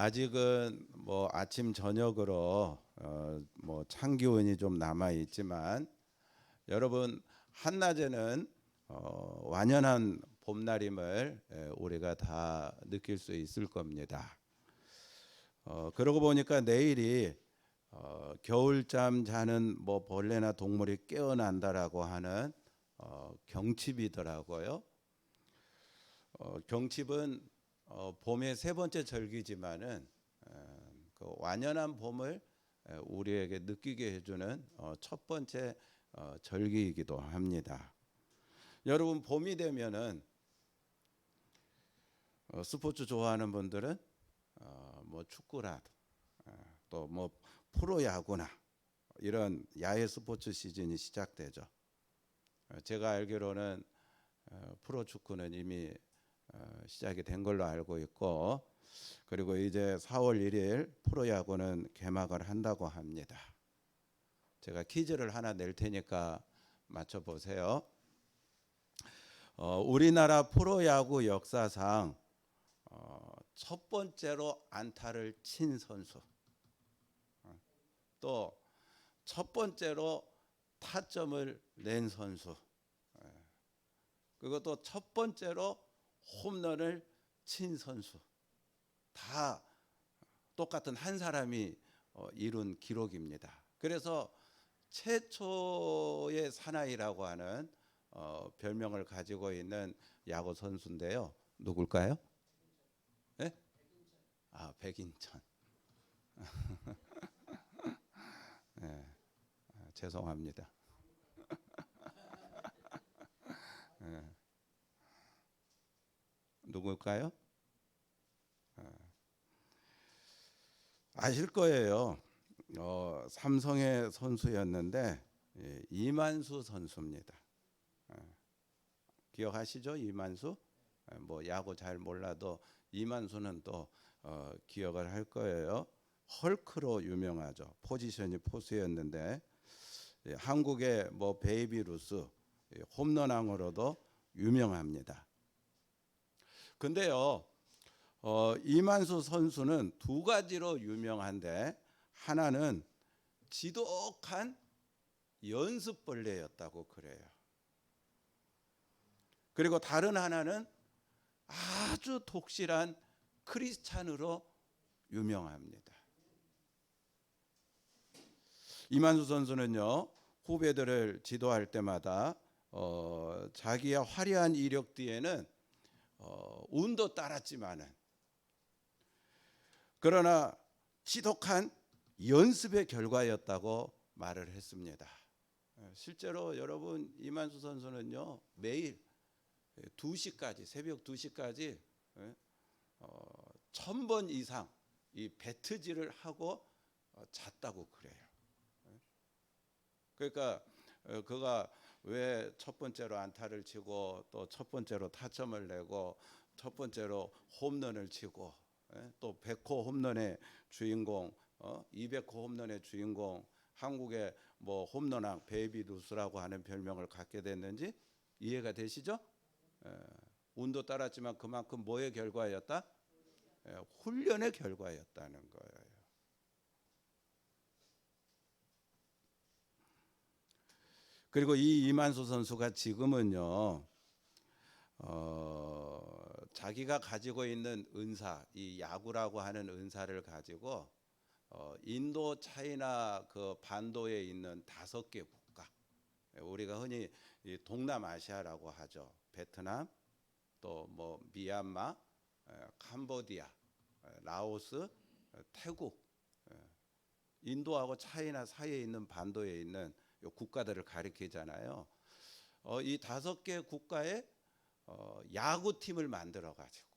아직은 뭐 아침 저녁으로 뭐 찬 기운이 좀 남아 있지만 여러분 한낮에는 완연한 봄날임을 우리가 다 느낄 수 있을 겁니다. 그러고 보니까 내일이 겨울잠 자는 뭐 벌레나 동물이 깨어난다라고 하는 경칩이더라고요. 경칩은 봄의 세 번째 절기지만은 그 완연한 봄을 우리에게 느끼게 해주는 첫 번째 절기이기도 합니다. 여러분 봄이 되면은 스포츠 좋아하는 분들은 뭐 축구나 또 뭐 프로야구나 이런 야외 스포츠 시즌이 시작되죠. 제가 알기로는 프로축구는 이미 시작이 된 걸로 알고 있고, 그리고 이제 4월 1일 프로야구는 개막을 한다고 합니다. 제가 퀴즈를 하나 낼 테니까 맞춰보세요. 우리나라 프로야구 역사상 첫 번째로 안타를 친 선수, 또 첫 번째로 타점을 낸 선수, 그것도 첫 번째로 홈런을 친 선수, 다 똑같은 한 사람이 이룬 기록입니다. 그래서 최초의 사나이라고 하는 별명을 가지고 있는 야구 선수인데요. 누굴까요? 네? 백인천. 네, 죄송합니다. 네. 누굴까요? 아실 거예요. 삼성의 선수였는데 이만수 선수입니다. 기억하시죠? 이만수? 뭐 야구 잘 몰라도 이만수는 또 기억을 할 거예요. 헐크로 유명하죠. 포지션이 포수였는데 한국의 뭐 베이비 루스 홈런왕으로도 유명합니다. 근데요, 이만수 선수는 두 가지로 유명한데, 하나는 지독한 연습벌레였다고 그래요. 그리고 다른 하나는 아주 독실한 크리스찬으로 유명합니다. 이만수 선수는요, 후배들을 지도할 때마다 자기의 화려한 이력 뒤에는 운도 따랐지만은, 그러나 지독한 연습의 결과였다고 말을 했습니다. 실제로 여러분 이만수 선수는요, 매일 2시까지, 새벽 2시까지 1000번 이상 이 배트질을 하고 잤다고 그래요. 그러니까 그가 왜 첫 번째로 안타를 치고 또 첫 번째로 타점을 내고 첫 번째로 홈런을 치고 또 100호 홈런의 주인공, 200호 홈런의 주인공, 한국의 뭐 홈런왕 베이비 루스라고 하는 별명을 갖게 됐는지 이해가 되시죠? 운도 따랐지만 그만큼 뭐의 결과였다? 훈련의 결과였다는 거예요. 그리고 이 이만수 선수가 지금은요, 자기가 가지고 있는 은사, 이 야구라고 하는 은사를 가지고 인도, 차이나 그 반도에 있는 5개 국가, 우리가 흔히 동남아시아라고 하죠. 베트남, 또 뭐 미얀마, 캄보디아, 라오스, 태국, 인도하고 차이나 사이에 있는 반도에 있는 국가들을 가리키잖아요. 이 5개 국가의 야구팀을 만들어 가지고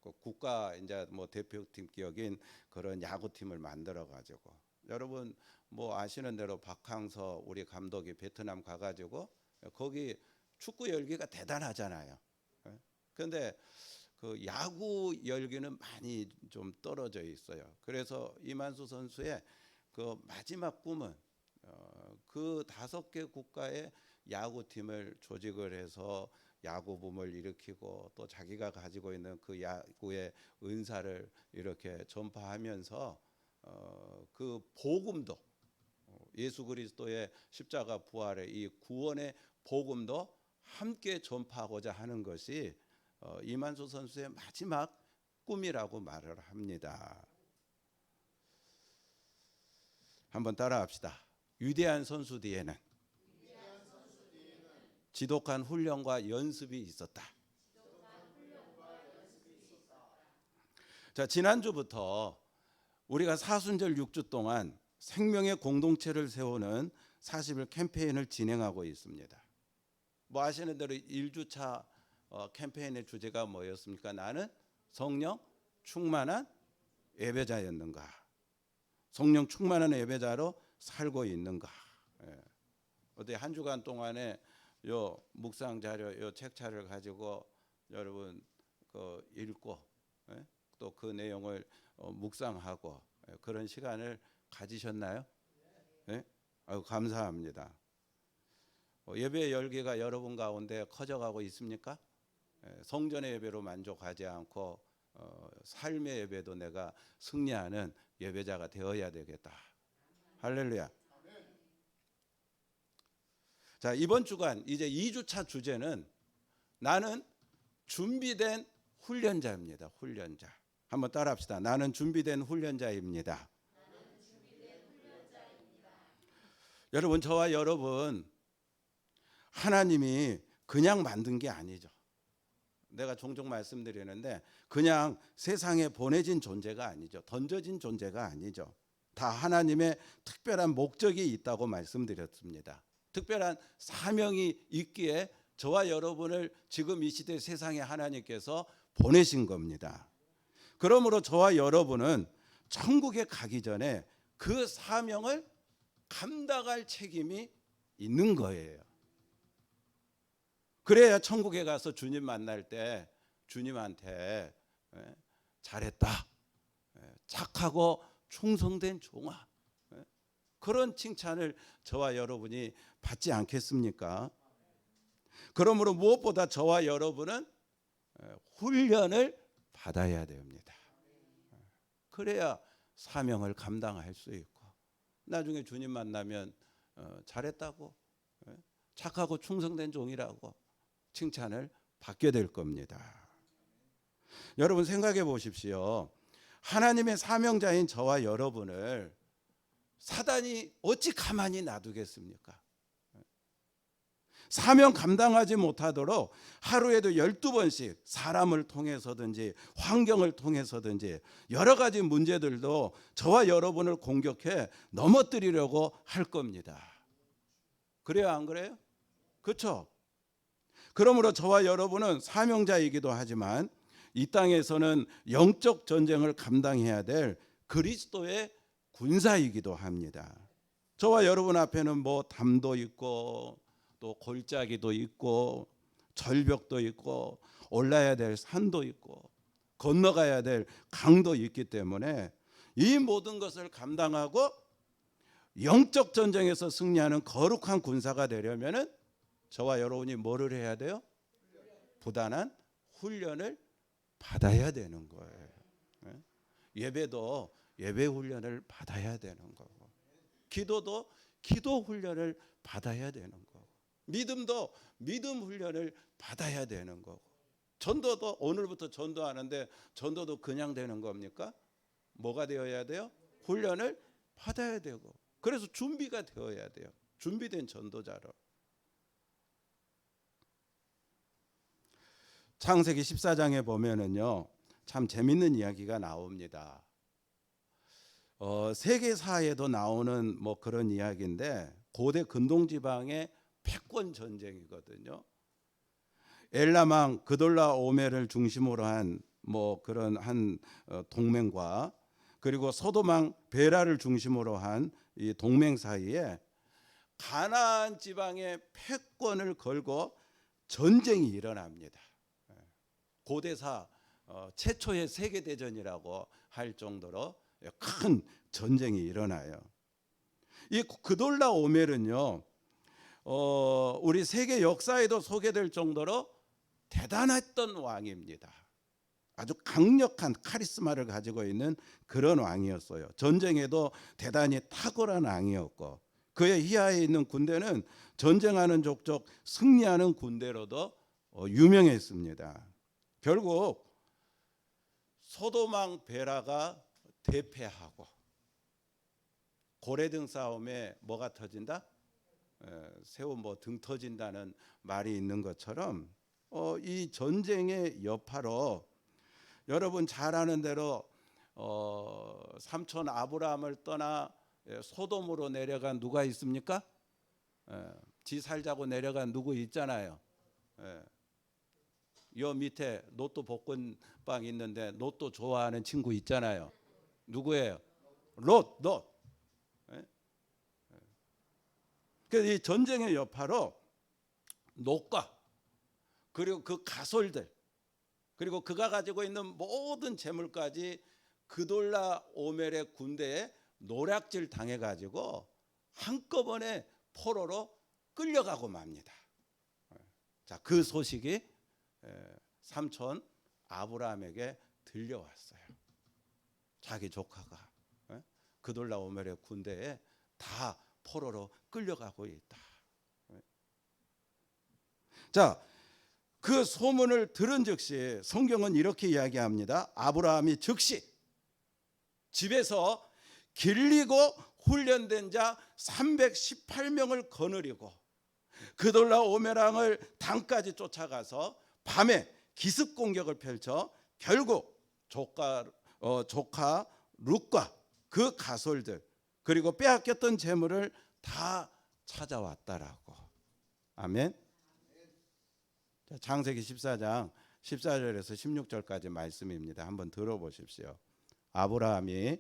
그 국가 이제 뭐 대표팀 격인 그런 야구팀을 만들어 가지고, 여러분 뭐 아시는 대로 박항서 우리 감독이 베트남 가가지고 거기 축구 열기가 대단하잖아요. 그런데 그 야구 열기는 많이 좀 떨어져 있어요. 그래서 이만수 선수의 그 마지막 꿈은 그 5개 국가의 야구팀을 조직을 해서 야구붐을 일으키고 또 자기가 가지고 있는 그 야구의 은사를 이렇게 전파하면서 그 복음도 예수 그리스도의 십자가 부활의 이 구원의 복음도 함께 전파하고자 하는 것이 이만수 선수의 마지막 꿈이라고 말을 합니다. 한번 따라합시다. 위대한 선수 뒤에는 지독한 훈련과 연습이 있었다. 자, 지난주부터 우리가 사순절 6주 동안 생명의 공동체를 세우는 40일 캠페인을 진행하고 있습니다. 뭐 아시는 대로 1주차 캠페인의 주제가 뭐였습니까? 나는 성령 충만한 예배자였는가? 성령 충만한 예배자로 살고 있는가? 어디 한 주간 동안에 요 묵상 자료, 요 책차를 가지고 여러분 그 읽고 또 그 내용을 묵상하고 그런 시간을 가지셨나요? 네? 아유, 감사합니다. 예배의 열기가 여러분 가운데 커져가고 있습니까? 성전의 예배로 만족하지 않고 삶의 예배도 내가 승리하는 예배자가 되어야 되겠다. 할렐루야. 자, 이번 주간 이제 2주차 주제는 나는 준비된 훈련자입니다. 훈련자. 한번 따라합시다. 나는 준비된 훈련자입니다. 여러분, 저와 여러분 하나님이 그냥 만든 게 아니죠. 내가 종종 말씀드리는데 그냥 세상에 보내진 존재가 아니죠. 던져진 존재가 아니죠. 다 하나님의 특별한 목적이 있다고 말씀드렸습니다. 특별한 사명이 있기에 저와 여러분을 지금 이 시대 세상에 하나님께서 보내신 겁니다. 그러므로 저와 여러분은 천국에 가기 전에 그 사명을 감당할 책임이 있는 거예요. 그래야 천국에 가서 주님 만날 때 주님한테 잘했다, 착하고 충성된 종아, 그런 칭찬을 저와 여러분이 받지 않겠습니까? 그러므로 무엇보다 저와 여러분은 훈련을 받아야 됩니다. 그래야 사명을 감당할 수 있고 나중에 주님 만나면 잘했다고, 착하고 충성된 종이라고 칭찬을 받게 될 겁니다. 여러분 생각해 보십시오. 하나님의 사명자인 저와 여러분을 사단이 어찌 가만히 놔두겠습니까? 사명 감당하지 못하도록 하루에도 12번씩 사람을 통해서든지 환경을 통해서든지 여러 가지 문제들도 저와 여러분을 공격해 넘어뜨리려고 할 겁니다. 그래요, 안 그래요? 그렇죠? 그러므로 저와 여러분은 사명자이기도 하지만 이 땅에서는 영적 전쟁을 감당해야 될 그리스도의 군사이기도 합니다. 저와 여러분 앞에는 뭐 담도 있고 또 골짜기도 있고 절벽도 있고 올라야 될 산도 있고 건너가야 될 강도 있기 때문에 이 모든 것을 감당하고 영적 전쟁에서 승리하는 거룩한 군사가 되려면은 저와 여러분이 뭐를 해야 돼요? 부단한 훈련을 받아야 되는 거예요. 예배도 예배 훈련을 받아야 되는 거고, 기도도 기도 훈련을 받아야 되는 거고, 믿음도 믿음 훈련을 받아야 되는 거고, 전도도 오늘부터 전도하는데 전도도 그냥 되는 겁니까? 뭐가 되어야 돼요? 훈련을 받아야 되고, 그래서 준비가 되어야 돼요. 준비된 전도자로. 창세기 14장에 보면은요, 참 재밌는 이야기가 나옵니다. 세계사에도 나오는 뭐 그런 이야기인데 고대 근동 지방의 패권 전쟁이거든요. 엘람왕 그돌라오멜을 중심으로 한 뭐 그런 한 동맹과 그리고 소돔왕 베라를 중심으로 한 이 동맹 사이에 가나안 지방의 패권을 걸고 전쟁이 일어납니다. 고대사 최초의 세계대전이라고 할 정도로 큰 전쟁이 일어나요. 이 그돌라오멜은요, 우리 세계 역사에도 소개될 정도로 대단했던 왕입니다. 아주 강력한 카리스마를 가지고 있는 그런 왕이었어요. 전쟁에도 대단히 탁월한 왕이었고, 그의 이하에 있는 군대는 전쟁하는 족족 승리하는 군대로도 유명했습니다. 결국 소돔왕 베라가 대패하고 고래등 싸움에 뭐가 터진다? 새우 뭐 등 터진다는 말이 있는 것처럼 이 전쟁의 여파로 여러분 잘 아는 대로 삼촌 아브라함을 떠나 소돔으로 내려간 누가 있습니까? 지 살자고 내려간 누구 있잖아요. 요 밑에 로또 복권방 있는데 로또 좋아하는 친구 있잖아요. 누구예요? 롯. 그래서 이 전쟁의 여파로 롯과 그리고 그 가솔들 그리고 그가 가지고 있는 모든 재물까지 그돌라 오멜의 군대에 노략질 당해가지고 한꺼번에 포로로 끌려가고 맙니다. 자, 그 소식이 삼촌 아브라함에게 들려왔어요. 자기 조카가 그돌라 오멜의 군대에 다 포로로 끌려가고 있다. 자, 그 소문을 들은 즉시 성경은 이렇게 이야기합니다. 아브라함이 즉시 집에서 길리고 훈련된 자 318명을 거느리고 그돌라 오멜왕을 당까지 쫓아가서 밤에 기습 공격을 펼쳐 결국 조카 룻과 그 가솔들 그리고 빼앗겼던 재물을 다 찾아왔다라고. 아멘. 창세기 14장 14절에서 16절까지 말씀입니다. 한번 들어보십시오. 아브라함이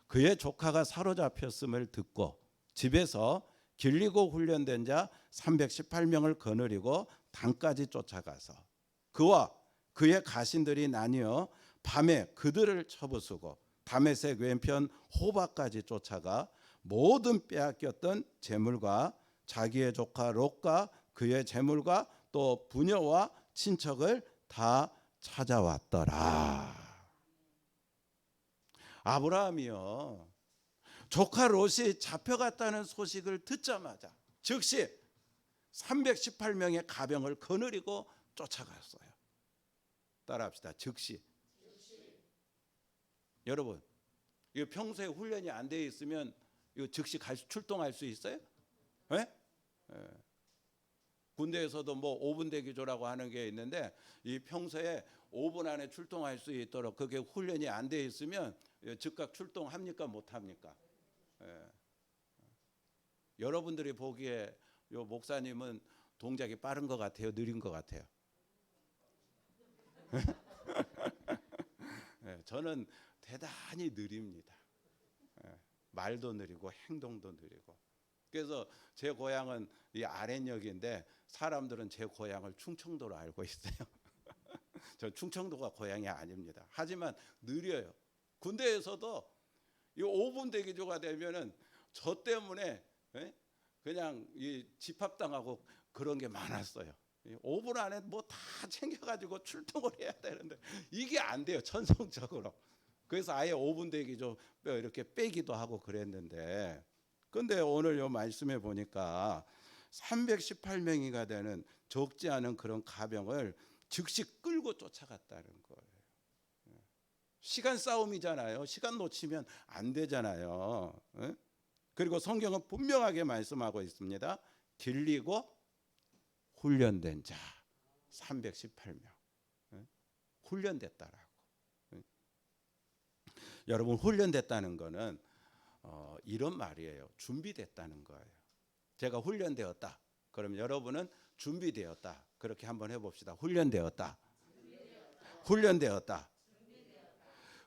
그의 조카가 사로잡혔음을 듣고 집에서 길리고 훈련된 자 318명을 거느리고 단까지 쫓아가서 그와 그의 가신들이 나뉘어 밤에 그들을 쳐부수고 다메섹 왼편 호바까지 쫓아가 모든 빼앗겼던 재물과 자기의 조카 롯과 그의 재물과 또 부녀와 친척을 다 찾아왔더라. 아브라함이요, 조카 롯이 잡혀갔다는 소식을 듣자마자 즉시 318명의 가병을 거느리고 쫓아갔어요. 따라합시다. 즉시. 여러분, 이거 평소에 훈련이 안 돼 있으면 이거 즉시 출동할 수 있어요? 네? 군대에서도 뭐 5분 대기조라고 하는 게 있는데 이 평소에 5분 안에 출동할 수 있도록 그게 훈련이 안 돼 있으면 즉각 출동합니까? 못합니까? 여러분들이 보기에 요 목사님은 동작이 빠른 것 같아요? 느린 것 같아요? 저는 대단히 느립니다. 말도 느리고 행동도 느리고. 그래서 제 고향은 이 아랫역인데 사람들은 제 고향을 충청도로 알고 있어요. 저 충청도가 고향이 아닙니다. 하지만 느려요. 군대에서도 이 5분 대기조가 되면은 저 때문에 그냥 이 집합당하고 그런 게 많았어요. 5분 안에 뭐 다 챙겨가지고 출동을 해야 되는데 이게 안 돼요, 천성적으로. 그래서 아예 5분 대기조 이렇게 빼기도 하고 그랬는데, 근데 오늘 요 말씀에 보니까 318명이가 되는 적지 않은 그런 가병을 즉시 끌고 쫓아갔다는 거예요. 시간 싸움이잖아요. 시간 놓치면 안 되잖아요. 그리고 성경은 분명하게 말씀하고 있습니다. 길리고 훈련된 자 318명. 훈련됐다라고. 여러분, 훈련됐다는 거는 이런 말이에요. 준비됐다는 거예요. 제가 훈련되었다. 그럼 여러분은 준비되었다. 그렇게 한번 해봅시다. 훈련되었다. 훈련되었다.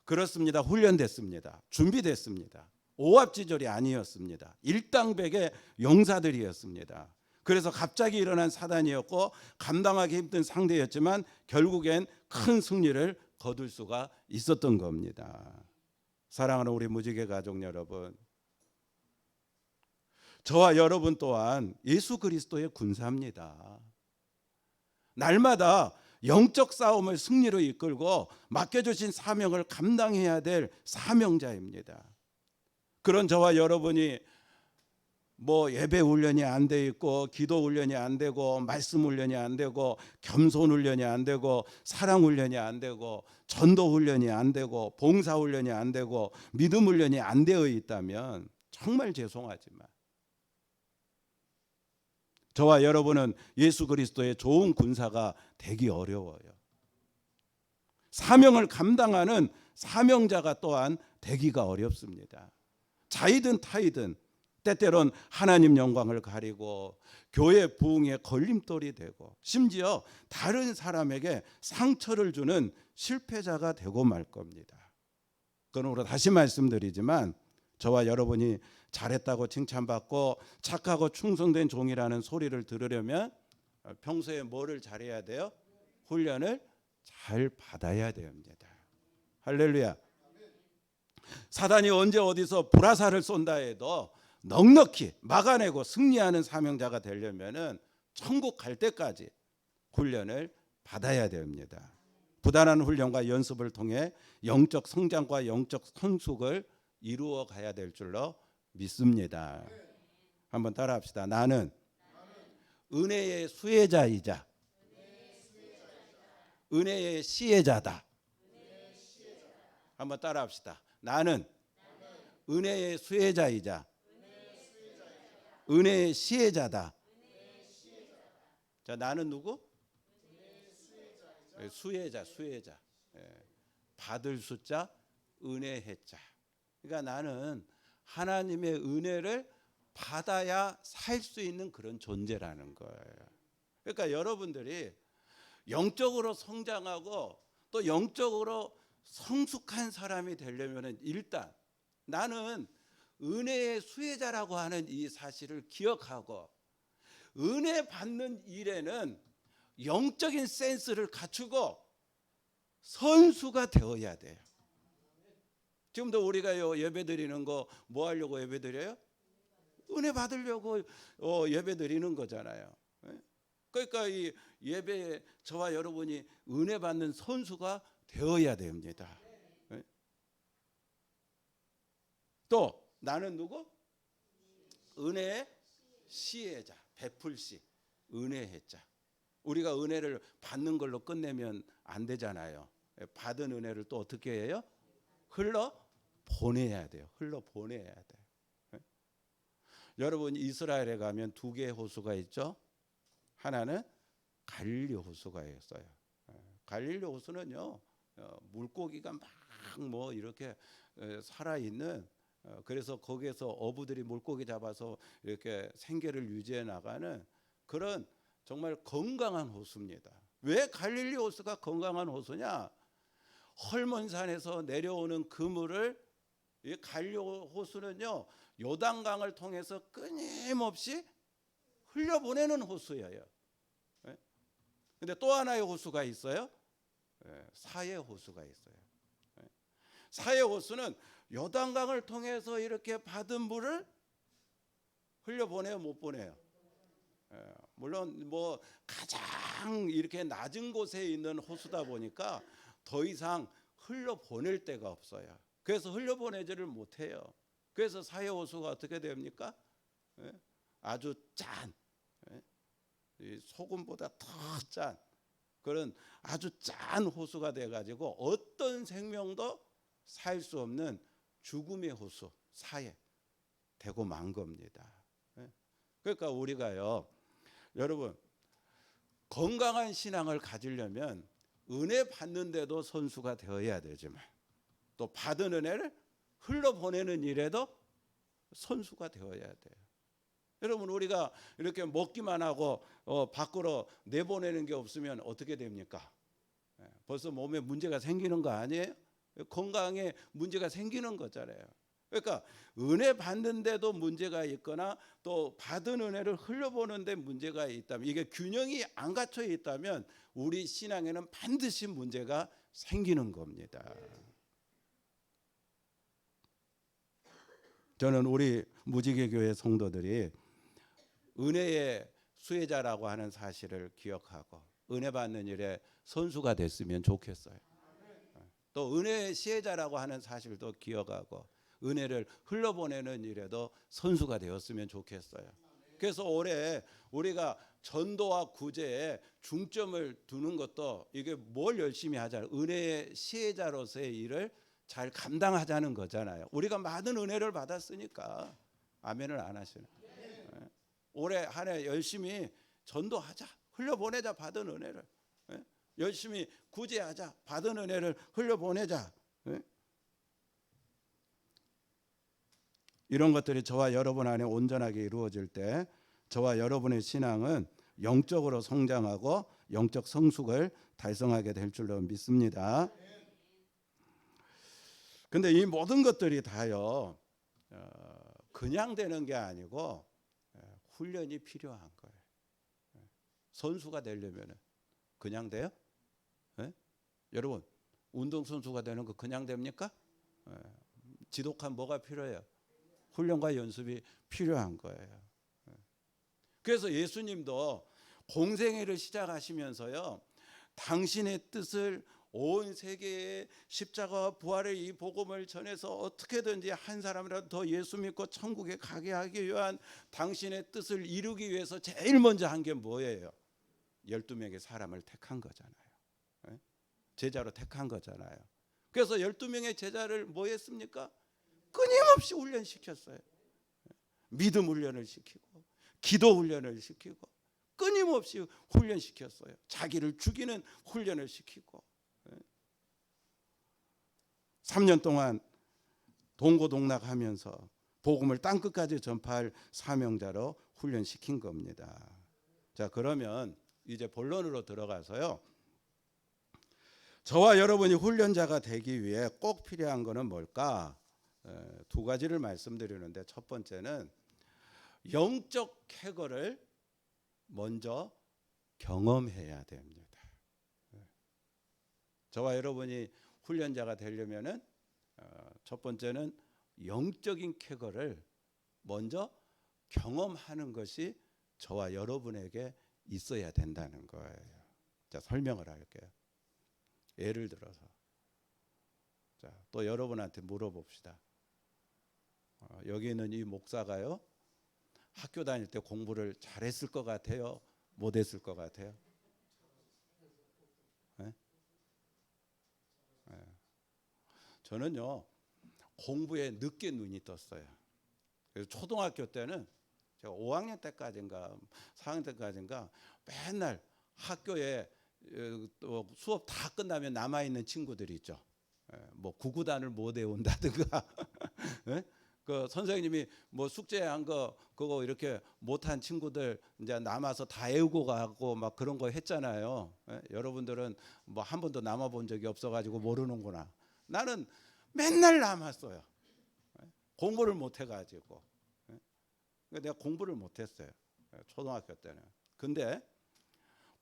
그렇습니다. 훈련됐습니다. 준비됐습니다. 오합지졸이 아니었습니다. 일당백의 용사들이었습니다. 그래서 갑자기 일어난 사단이었고 감당하기 힘든 상대였지만 결국엔 큰 승리를 거둘 수가 있었던 겁니다. 사랑하는 우리 무지개 가족 여러분, 저와 여러분 또한 예수 그리스도의 군사입니다. 날마다 영적 싸움을 승리로 이끌고 맡겨주신 사명을 감당해야 될 사명자입니다. 그런 저와 여러분이 뭐 예배 훈련이 안 돼 있고 기도 훈련이 안 되고 말씀 훈련이 안 되고 겸손 훈련이 안 되고 사랑 훈련이 안 되고 전도 훈련이 안 되고 봉사 훈련이 안 되고 믿음 훈련이 안 되어 있다면 정말 죄송하지만 저와 여러분은 예수 그리스도의 좋은 군사가 되기 어려워요. 사명을 감당하는 사명자가 또한 되기가 어렵습니다. 자이든 타이든 때때론 하나님 영광을 가리고 교회 부흥의 걸림돌이 되고 심지어 다른 사람에게 상처를 주는 실패자가 되고 말 겁니다. 그러므로 다시 말씀드리지만 저와 여러분이 잘했다고 칭찬받고 착하고 충성된 종이라는 소리를 들으려면 평소에 뭐를 잘해야 돼요? 훈련을 잘 받아야 됩니다. 할렐루야. 사단이 언제 어디서 불화살을 쏜다 해도 넉넉히 막아내고 승리하는 사명자가 되려면은 천국 갈 때까지 훈련을 받아야 됩니다. 부단한 훈련과 연습을 통해 영적 성장과 영적 성숙을 이루어 가야 될 줄로 믿습니다. 한번 따라합시다. 나는 은혜의 수혜자이자 은혜의 시혜자다. 한번 따라합시다. 나는 은혜의 수혜자이자 은혜의 시혜자다. 자, 나는 누구? 수혜자. 받을 숫자, 은혜의 자. 그러니까 나는 하나님의 은혜를 받아야 살 수 있는 그런 존재라는 거예요. 그러니까 여러분들이 영적으로 성장하고 또 영적으로 성숙한 사람이 되려면 일단 나는 은혜의 수혜자라고 하는 이 사실을 기억하고 은혜 받는 일에는 영적인 센스를 갖추고 선수가 되어야 돼요. 지금도 우리가 예배 드리는 거 뭐 하려고 예배 드려요? 은혜 받으려고 예배 드리는 거잖아요. 그러니까 이 예배에 저와 여러분이 은혜 받는 선수가 되어야 됩니다. 또 나는 누구? 은혜의 시혜자, 베풀시, 은혜의 자. 우리가 은혜를 받는 걸로 끝내면 안 되잖아요. 받은 은혜를 또 어떻게 해요? 흘러 보내야 돼요. 흘러 보내야 돼요. 여러분 이스라엘에 가면 두 개의 호수가 있죠. 하나는 갈릴리 호수가 있어요. 갈릴리 호수는요 물고기가 막 뭐 이렇게 살아 있는 그래서 거기에서 어부들이 물고기 잡아서 이렇게 생계를 유지해 나가는 그런 정말 건강한 호수입니다. 왜 갈릴리 호수가 건강한 호수냐? 헐몬산에서 내려오는 그물을 이 갈릴리 호수는요 요단강을 통해서 끊임없이 흘려보내는 호수예요. 근데 또 하나의 호수가 있어요. 사해 호수가 있어요. 사해 호수는 요단강을 통해서 이렇게 받은 물을 흘려보내요, 못 보내요? 물론 뭐 가장 이렇게 낮은 곳에 있는 호수다 보니까 더 이상 흘려보낼 데가 없어요. 그래서 흘려보내지를 못해요. 그래서 사해 호수가 어떻게 됩니까? 아주 짠, 소금보다 더 짠 그런 아주 짠 호수가 돼가지고 어떤 생명도 살 수 없는 죽음의 호수 사해 되고 만 겁니다. 그러니까 우리가요 여러분 건강한 신앙을 가지려면 은혜 받는데도 선수가 되어야 되지만 또 받은 은혜를 흘러보내는 일에도 선수가 되어야 돼요. 여러분 우리가 이렇게 먹기만 하고 밖으로 내보내는 게 없으면 어떻게 됩니까? 벌써 몸에 문제가 생기는 거 아니에요? 건강에 문제가 생기는 거잖아요. 그러니까 은혜 받는데도 문제가 있거나 또 받은 은혜를 흘려보는데 문제가 있다면 이게 균형이 안 갖춰 있다면 우리 신앙에는 반드시 문제가 생기는 겁니다. 저는 우리 무지개 교회 성도들이 은혜의 수혜자라고 하는 사실을 기억하고 은혜 받는 일에 선수가 됐으면 좋겠어요. 또 은혜의 시혜자라고 하는 사실도 기억하고 은혜를 흘려보내는 일에도 선수가 되었으면 좋겠어요. 그래서 올해 우리가 전도와 구제에 중점을 두는 것도 이게 뭘 열심히 하자, 은혜의 시혜자로서의 일을 잘 감당하자는 거잖아요. 우리가 많은 은혜를 받았으니까. 아멘을 안 하시네. 올해 한 해 열심히 전도하자, 흘려보내자, 받은 은혜를. 열심히 구제하자, 받은 은혜를 흘려보내자. 이런 것들이 저와 여러분 안에 온전하게 이루어질 때 저와 여러분의 신앙은 영적으로 성장하고 영적 성숙을 달성하게 될 줄로 믿습니다. 근데 이 모든 것들이 다요 그냥 되는 게 아니고 훈련이 필요한 거예요. 선수가 되려면 그냥 돼요? 여러분 운동선수가 되는 거 그냥 됩니까? 지독한 뭐가 필요해요? 훈련과 연습이 필요한 거예요. 그래서 예수님도 공생애를 시작하시면서요 당신의 뜻을 온 세계에 십자가와 부활의 이 복음을 전해서 어떻게든지 한 사람이라도 더 예수 믿고 천국에 가게 하기 위한 당신의 뜻을 이루기 위해서 제일 먼저 한 게 뭐예요? 12명의 사람을 택한 거잖아요. 제자로 택한 거잖아요. 그래서 12명의 제자를 뭐 했습니까? 끊임없이 훈련시켰어요. 믿음 훈련을 시키고 기도 훈련을 시키고 끊임없이 훈련시켰어요. 자기를 죽이는 훈련을 시키고 3년 동안 동고동락하면서 복음을 땅끝까지 전파할 사명자로 훈련시킨 겁니다. 자, 그러면 이제 본론으로 들어가서요. 저와 여러분이 훈련자가 되기 위해 꼭 필요한 것은 뭘까? 두 가지를 말씀드리는데 첫 번째는 영적 쾌거를 먼저 경험해야 됩니다. 저와 여러분이 훈련자가 되려면은 첫 번째는 영적인 쾌거를 먼저 경험하는 것이 저와 여러분에게 있어야 된다는 거예요. 자, 설명을 할게요. 예를 들어서 자, 또 여러분한테 물어봅시다. 여기 있는 이 목사가요 학교 다닐 때 공부를 잘했을 것 같아요? 못했을 것 같아요? 네? 네. 저는요 공부에 늦게 눈이 떴어요. 그래서 초등학교 때는 제가 5학년 때까지인가 4학년 때까지인가 맨날 학교에 또 수업 다 끝나면 남아있는 친구들이 있죠. 뭐 구구단을 못 외운다든가 그 선생님이 뭐 숙제한 거 그거 이렇게 못한 친구들 이제 남아서 다 외우고 가고 막 그런 거 했잖아요. 여러분들은 뭐 한 번도 남아본 적이 없어가지고 모르는구나. 나는 맨날 남았어요. 공부를 못 해가지고. 내가 공부를 못했어요. 초등학교 때는. 근데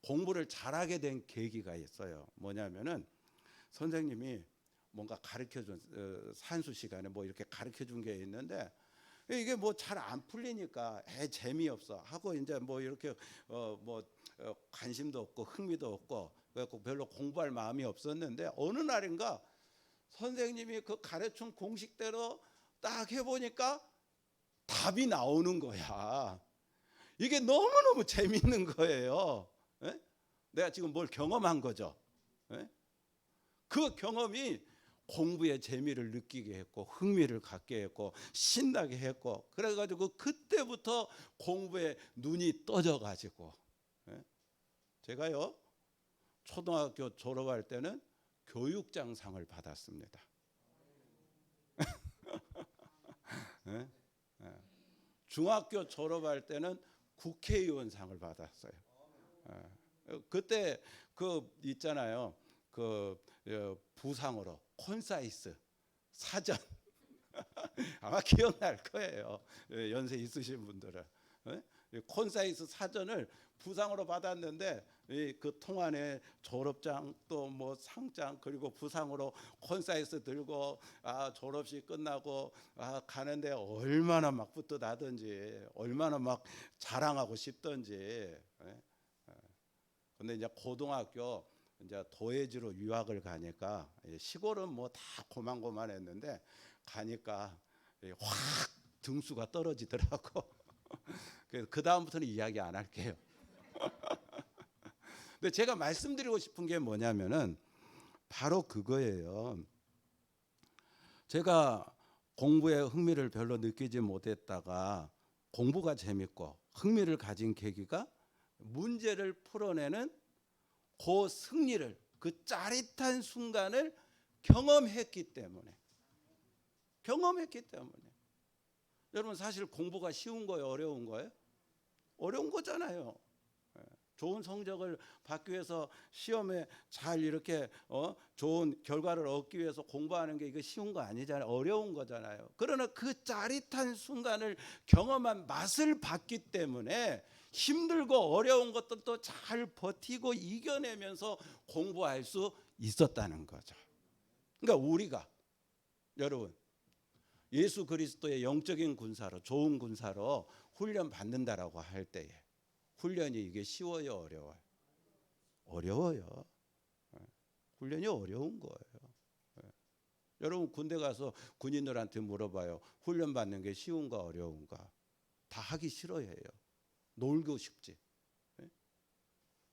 공부를 잘하게 된 계기가 있어요. 뭐냐면은 선생님이 뭔가 가르쳐준 산수 시간에 뭐 이렇게 가르쳐준 게 있는데 이게 뭐 잘 안 풀리니까 재미없어 하고 이제 뭐 이렇게 관심도 없고 흥미도 없고 그래서 별로 공부할 마음이 없었는데 어느 날인가 선생님이 그 가르친 공식대로 딱 해보니까 답이 나오는 거야. 이게 너무너무 재밌는 거예요. 내가 지금 뭘 경험한 거죠. 그 경험이 공부의 재미를 느끼게 했고 흥미를 갖게 했고 신나게 했고 그래가지고 그때부터 공부에 눈이 떠져가지고 제가요 초등학교 졸업할 때는 교육장상을 받았습니다. 중학교 졸업할 때는 국회의원상을 받았어요. 그때 그 있잖아요. 그 부상으로 콘사이스 사전 아마 기억날 거예요. 연세 있으신 분들은 콘사이스 사전을 부상으로 받았는데 그 통안에 졸업장 또 뭐 상장 그리고 부상으로 콘사이스 들고 졸업식 끝나고 가는데 얼마나 막 뿌듯하던지 얼마나 막 자랑하고 싶던지 근데 이제 고등학교 이제 도예지로 유학을 가니까 시골은 뭐 다 고만고만했는데 가니까 확 등수가 떨어지더라고. 그래서 그 다음부터는 이야기 안 할게요. 근데 제가 말씀드리고 싶은 게 뭐냐면은 바로 그거예요. 제가 공부에 흥미를 별로 느끼지 못했다가 공부가 재밌고 흥미를 가진 계기가 문제를 풀어내는 그 승리를, 그 짜릿한 순간을 경험했기 때문에. 여러분, 사실 공부가 쉬운 거예요, 어려운 거예요? 어려운 거잖아요. 좋은 성적을 받기 위해서 시험에 잘 이렇게 좋은 결과를 얻기 위해서 공부하는 게 이거 쉬운 거 아니잖아요. 어려운 거잖아요. 그러나 그 짜릿한 순간을 경험한 맛을 봤기 때문에 힘들고 어려운 것들도 잘 버티고 이겨내면서 공부할 수 있었다는 거죠. 그러니까 우리가, 여러분, 예수 그리스도의 영적인 군사로, 좋은 군사로 훈련 받는다라고 할 때에 훈련이 이게 쉬워요, 어려워요? 어려워요. 훈련이 어려운 거예요. 여러분 군대 가서 군인들한테 물어봐요. 훈련 받는 게 쉬운가 어려운가? 다 하기 싫어해요. 놀고 싶지.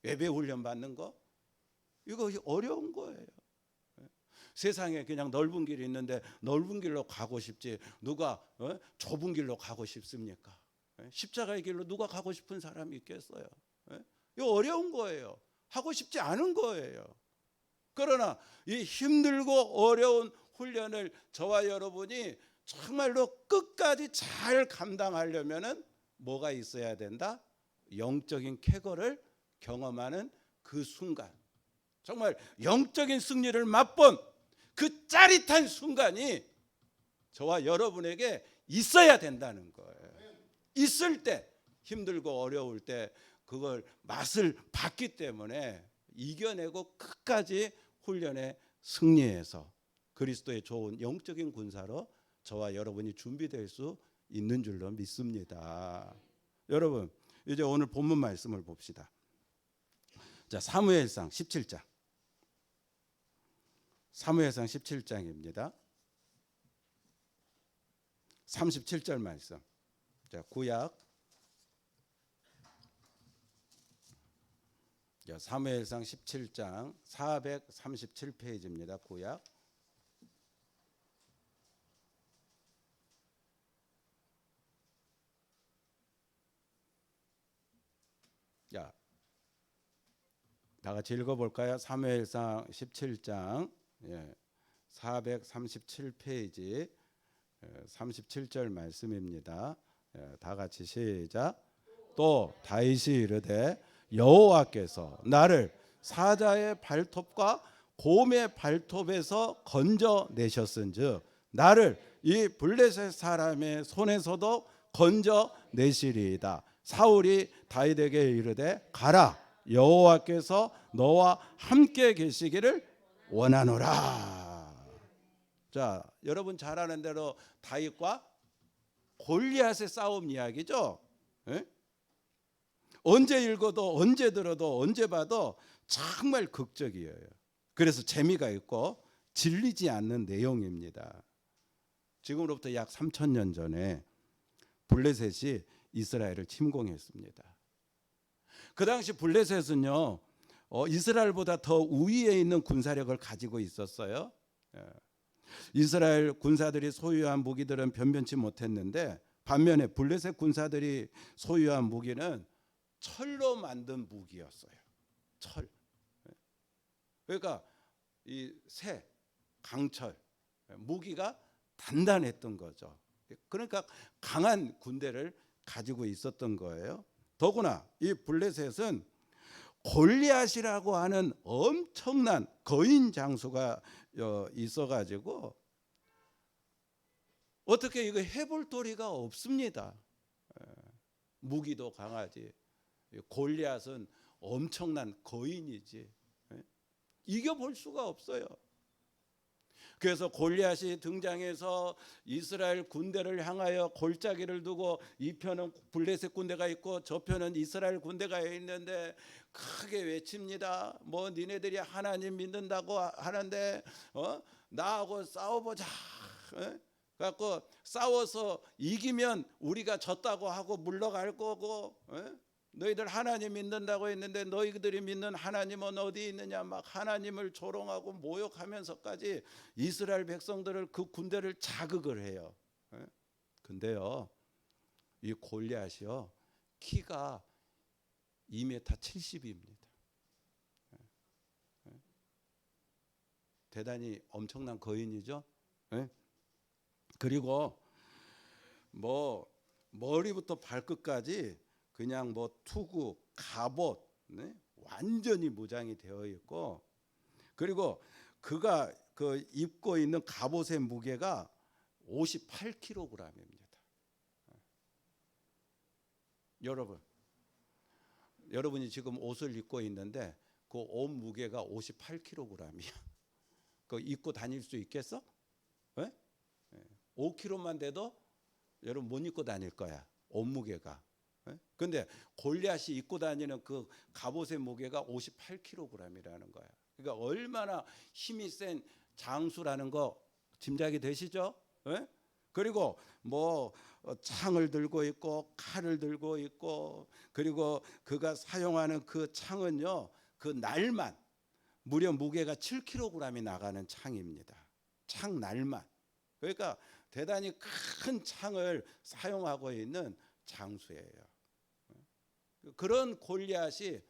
예배 훈련 받는 거 이거 어려운 거예요. 세상에 그냥 넓은 길이 있는데 넓은 길로 가고 싶지 누가 좁은 길로 가고 싶습니까? 십자가의 길로 누가 가고 싶은 사람이 있겠어요? 이거 어려운 거예요. 하고 싶지 않은 거예요. 그러나 이 힘들고 어려운 훈련을 저와 여러분이 정말로 끝까지 잘 감당하려면은 뭐가 있어야 된다? 영적인 쾌거를 경험하는 그 순간, 정말 영적인 승리를 맛본 그 짜릿한 순간이 저와 여러분에게 있어야 된다는 거예요. 있을 때, 힘들고 어려울 때 그걸 맛을 봤기 때문에 이겨내고 끝까지 훈련에 승리해서 그리스도의 좋은 영적인 군사로 저와 여러분이 준비될 수 있는 줄로 믿습니다. 여러분, 이제 오늘 본문 말씀을 봅시다. 자, 사무엘상 17장. 사무엘상 17장입니다. 37절 말씀. 자, 구약. 자, 사무엘상 17장 437페이지입니다. 구약. 자, 다 같이 읽어볼까요? 사무엘상 17장 437페이지 37절 말씀입니다. 다 같이 시작. 또 다윗이 이르되 여호와께서 나를 사자의 발톱과 곰의 발톱에서 건져내셨은즉 나를 이 블레셋 사람의 손에서도 건져내시리이다. 사울이 다윗에게 이르되 가라, 여호와께서 너와 함께 계시기를 원하노라. 자, 여러분 잘 아는 대로 다윗과 골리앗의 싸움 이야기죠. 언제 읽어도 언제 들어도 언제 봐도 정말 극적이에요. 그래서 재미가 있고 질리지 않는 내용입니다. 지금으로부터 약 3000년 전에 블레셋이 이스라엘을 침공했습니다. 그 당시 블레셋은요, 이스라엘보다 더 우위에 있는 군사력을 가지고 있었어요. 이스라엘 군사들이 소유한 무기들은 변변치 못했는데 반면에 블레셋 군사들이 소유한 무기는 철로 만든 무기였어요. 철. 그러니까 이 쇠, 강철, 무기가 단단했던 거죠. 그러니까 강한 군대를 가지고 있었던 거예요. 더구나 이 블레셋은 골리앗이라고 하는 엄청난 거인 장수가 있어가지고 어떻게 이거 해볼 도리가 없습니다. 무기도 강하지. 골리앗은 엄청난 거인이지. 이겨볼 수가 없어요. 그래서 골리앗이 등장해서 이스라엘 군대를 향하여 골짜기를 두고 이 편은 블레셋 군대가 있고 저 편은 이스라엘 군대가 있는데 크게 외칩니다. 뭐 니네들이 하나님 믿는다고 하는데 나하고 싸워보자. 그래갖고 싸워서 이기면 우리가 졌다고 하고 물러갈 거고, 너희들 하나님 믿는다고 했는데 너희들이 믿는 하나님은 어디 있느냐, 막 하나님을 조롱하고 모욕하면서까지 이스라엘 백성들을, 그 군대를 자극을 해요. 근데요, 이 골리앗이요 키가 2m 70입니다. 대단히 엄청난 거인이죠. 그리고 뭐 머리부터 발끝까지 그냥 뭐 투구, 갑옷, 완전히 무장이 되어 있고, 그리고 그가 그 입고 있는 갑옷의 무게가 58kg입니다. 여러분이 지금 옷을 입고 있는데 그 옷 무게가 58kg이야. 그 입고 다닐 수 있겠어? 5kg만 돼도 여러분 못 입고 다닐 거야, 옷 무게가. 근데 골리앗이 입고 다니는 그 갑옷의 무게가 58kg이라는 거야. 그러니까 얼마나 힘이 센 장수라는 거 짐작이 되시죠? 그리고 뭐 창을 들고 있고 칼을 들고 있고, 그리고 그가 사용하는 그 창은요, 그 날만 무려 무게가 7kg이 나가는 창입니다. 창 날만. 그러니까 대단히 큰 창을 사용하고 있는 장수예요. 그런 골리앗이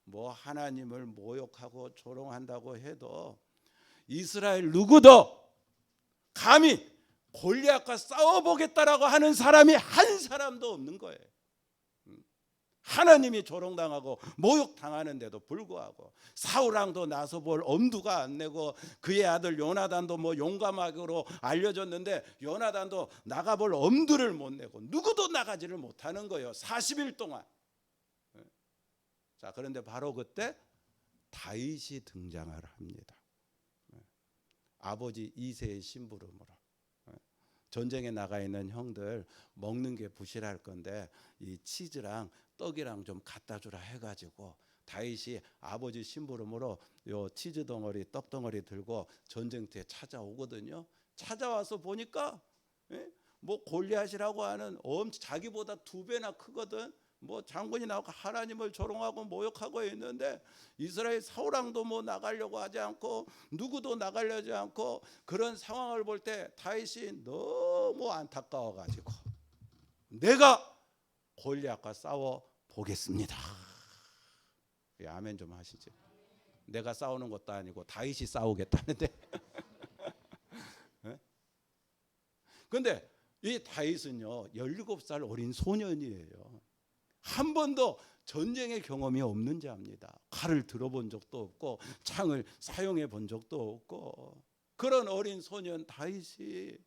뭐 하나님을 모욕하고 조롱한다고 해도 이스라엘 누구도 감히 골리앗과 싸워보겠다라고 하는 사람이 한 사람도 없는 거예요. 하나님이 조롱당하고 모욕당하는데도 불구하고 사울왕도 나서 볼 엄두가 안 내고, 그의 아들 요나단도 뭐 용감하기로 알려졌는데 요나단도 나가볼 엄두를 못 내고 누구도 나가지를 못하는 거예요, 40일 동안. 자, 그런데 바로 그때 다윗이 등장을 합니다. 아버지 이새의 심부름으로. 전쟁에 나가 있는 형들 먹는 게 부실할 건데 이 치즈랑 떡이랑 좀 갖다 주라 해가지고 다윗이 아버지 심부름으로 요 치즈 덩어리, 떡 덩어리 들고 전쟁터에 찾아오거든요. 찾아와서 보니까 뭐 골리앗이라고 하는 자기보다 2배나 크거든. 뭐 장군이 나오고 하나님을 조롱하고 모욕하고 있는데 이스라엘 사울왕도 뭐 나가려고 하지 않고 누구도 나가려고 하지 않고, 그런 상황을 볼 때 다윗이 너무 안타까워 가지고 내가 골리앗과 싸워 보겠습니다. 아멘 좀 하시지. 내가 싸우는 것도 아니고 다윗이 싸우겠다는데. 근데 이 다윗은요 17살 어린 소년이에요. 한 번도 전쟁의 경험이 없는 자입니다. 칼을 들어본 적도 없고 창을 사용해 본 적도 없고, 그런 어린 소년 다윗이